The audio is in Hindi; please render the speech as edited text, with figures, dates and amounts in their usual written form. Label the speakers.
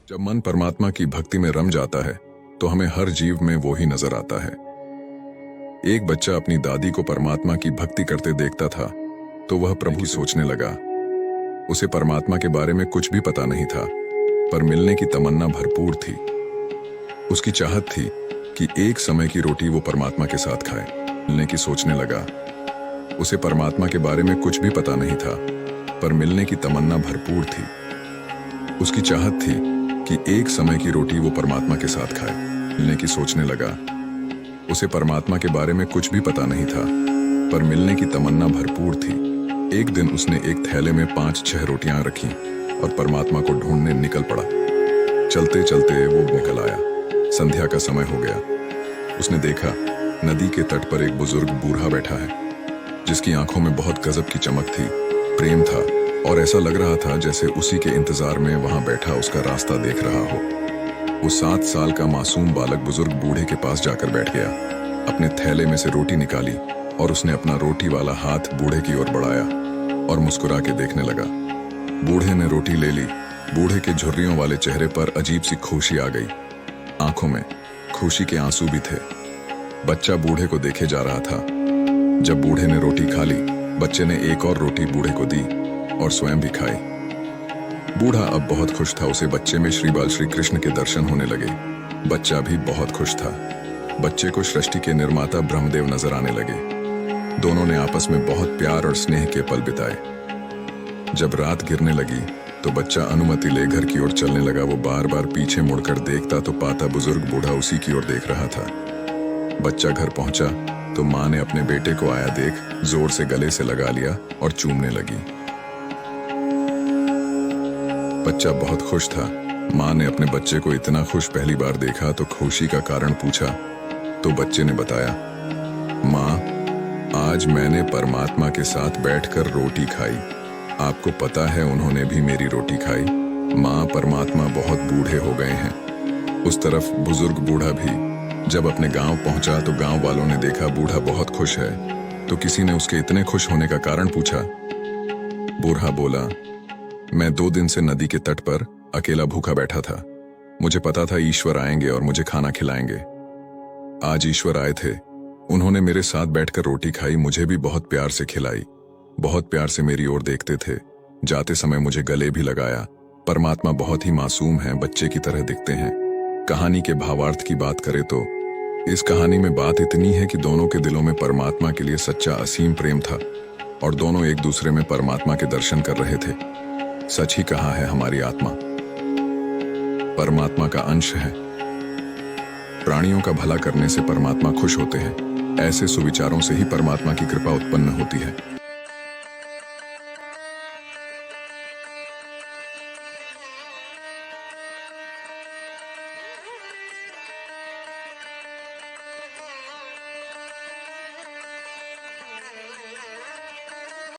Speaker 1: जब मन परमात्मा की भक्ति में रम जाता है तो हमें हर जीव में वो ही नजर आता है। एक बच्चा अपनी दादी को परमात्मा की भक्ति करते देखता था तो वह प्रभु सोचने लगा। उसे परमात्मा के बारे में कुछ भी पता नहीं था, पर मिलने की तमन्ना भरपूर थी। उसकी चाहत थी कि एक समय की रोटी वो परमात्मा के साथ खाए। मिलने की सोचने लगा। उसे परमात्मा के बारे में कुछ भी पता नहीं था, पर मिलने की तमन्ना भरपूर थी। उसकी चाहत थी कि एक समय की रोटी वो परमात्मा के साथ खाए। मिलने की सोचने लगा। उसे परमात्मा के बारे में कुछ भी पता नहीं था, पर मिलने की तमन्ना भरपूर थी। एक दिन उसने एक थैले में 5-6 रोटियां रखी और परमात्मा को ढूंढने निकल पड़ा। चलते चलते वो निकल आया। संध्या का समय हो गया। उसने देखा नदी के तट पर एक बुजुर्ग बूढ़ा बैठा है, जिसकी आंखों में बहुत गजब की चमक थी, प्रेम था, और ऐसा लग रहा था जैसे उसी के इंतजार में वहां बैठा उसका रास्ता देख रहा हो। वो 7 साल का मासूम बालक बुजुर्ग बूढ़े के पास जाकर बैठ गया। अपने थैले में से रोटी निकाली और उसने अपना रोटी वाला हाथ बूढ़े की ओर बढ़ाया और मुस्कुरा के देखने लगा। बूढ़े ने रोटी ले ली। बूढ़े के झुर्रियों वाले चेहरे पर अजीब सी खुशी आ गई। आंखों में खुशी के आंसू भी थे। बच्चा बूढ़े को देखे जा रहा था। जब बूढ़े ने रोटी खा ली, बच्चे ने एक और रोटी बूढ़े को दी और स्वयं भी खाई। बूढ़ा अब बहुत खुश था। उसे बच्चे में श्री बाल श्री कृष्ण के दर्शन होने लगे। बच्चा भी बहुत खुश था। बच्चे को सृष्टि के निर्माता ब्रह्मदेव नजर आने लगे। दोनों ने आपस में बहुत प्यार और स्नेह के पल बिताए। जब रात गिरने लगी तो बच्चा अनुमति ले घर की ओर चलने लगा। वो बार बार पीछे मुड़कर देखता तो पाता बुजुर्ग बूढ़ा उसी की ओर देख रहा था। बच्चा घर पहुंचा तो माँ ने अपने बेटे को आया देख जोर से गले से लगा लिया और चूमने लगी। बच्चा बहुत खुश था। माँ ने अपने बच्चे को इतना खुश पहली बार देखा तो खुशी का कारण पूछा तो बच्चे ने बताया, माँ, आज मैंने परमात्मा के साथ बैठकर रोटी खाई। आपको पता है उन्होंने भी मेरी रोटी खाई। माँ, परमात्मा बहुत बूढ़े हो गए हैं। उस तरफ बुजुर्ग बूढ़ा भी जब अपने गांव पहुंचा तो गांव वालों ने देखा बूढ़ा बहुत खुश है, तो किसी ने उसके इतने खुश होने का कारण पूछा। बूढ़ा बोला, मैं 2 दिन से नदी के तट पर अकेला भूखा बैठा था। मुझे पता था ईश्वर आएंगे और मुझे खाना खिलाएंगे। आज ईश्वर आए थे। उन्होंने मेरे साथ बैठकर रोटी खाई, मुझे भी बहुत प्यार से खिलाई। बहुत प्यार से मेरी ओर देखते थे। जाते समय मुझे गले भी लगाया। परमात्मा बहुत ही मासूम हैं, बच्चे की तरह दिखते हैं। कहानी के भावार्थ की बात करें तो इस कहानी में बात इतनी है कि दोनों के दिलों में परमात्मा के लिए सच्चा असीम प्रेम था और दोनों एक दूसरे में परमात्मा के दर्शन कर रहे थे। सच ही कहा है हमारी आत्मा परमात्मा का अंश है। प्राणियों का भला करने से परमात्मा खुश होते हैं। ऐसे सुविचारों से ही परमात्मा की कृपा उत्पन्न होती है।